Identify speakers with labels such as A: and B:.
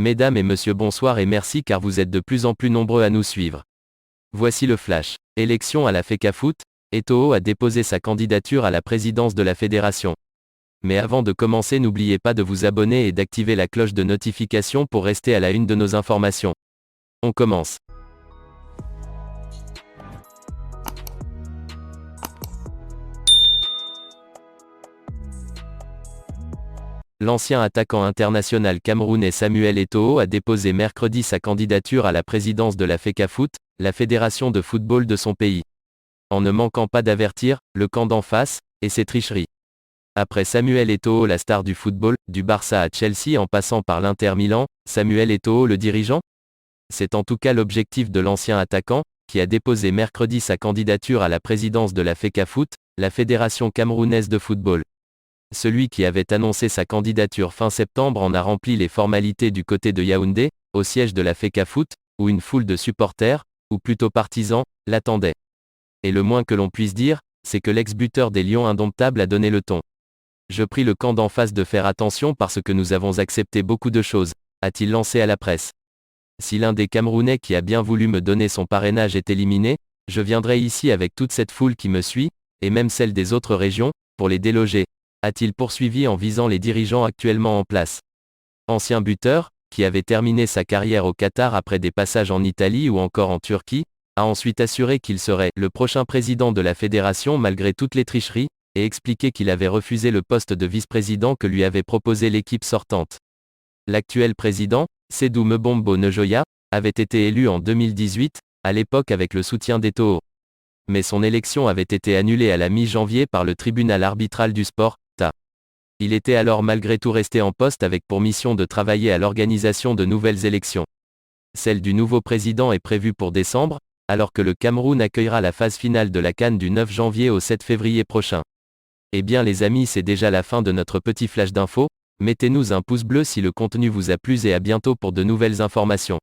A: Mesdames et messieurs, bonsoir et merci car vous êtes de plus en plus nombreux à nous suivre. Voici le flash. Élection à la FECAFOOT, Eto'o a déposé sa candidature à la présidence de la fédération. Mais avant de commencer, n'oubliez pas de vous abonner et d'activer la cloche de notification pour rester à la une de nos informations. On commence. L'ancien attaquant international camerounais Samuel Eto'o a déposé mercredi sa candidature à la présidence de la FECAFOOT, la fédération de football de son pays. En ne manquant pas d'avertir le camp d'en face et ses tricheries. Après Samuel Eto'o, la star du football, du Barça à Chelsea en passant par l'Inter Milan, Samuel Eto'o le dirigeant? C'est en tout cas l'objectif de l'ancien attaquant, qui a déposé mercredi sa candidature à la présidence de la FECAFOOT, la fédération camerounaise de football. Celui qui avait annoncé sa candidature fin septembre en a rempli les formalités du côté de Yaoundé, au siège de la FECAFOOT, où une foule de supporters, ou plutôt partisans, l'attendait. Et le moins que l'on puisse dire, c'est que l'ex-buteur des Lions indomptables a donné le ton. Je prie le camp d'en face de faire attention parce que nous avons accepté beaucoup de choses, a-t-il lancé à la presse. Si l'un des Camerounais qui a bien voulu me donner son parrainage est éliminé, je viendrai ici avec toute cette foule qui me suit, et même celle des autres régions, pour les déloger, a-t-il poursuivi en visant les dirigeants actuellement en place. Ancien buteur, qui avait terminé sa carrière au Qatar après des passages en Italie ou encore en Turquie, a ensuite assuré qu'il serait le prochain président de la fédération malgré toutes les tricheries, et expliqué qu'il avait refusé le poste de vice-président que lui avait proposé l'équipe sortante. L'actuel président, Sédou Mebombo Njoya, avait été élu en 2018, à l'époque avec le soutien d'Eto'o. Mais son élection avait été annulée à la mi-janvier par le tribunal arbitral du sport, TA. Il était alors malgré tout resté en poste avec pour mission de travailler à l'organisation de nouvelles élections. Celle du nouveau président est prévue pour décembre, alors que le Cameroun accueillera la phase finale de la CAN du 9 janvier au 7 février prochain. Eh bien les amis, c'est déjà la fin de notre petit flash d'infos. Mettez-nous un pouce bleu si le contenu vous a plu et à bientôt pour de nouvelles informations.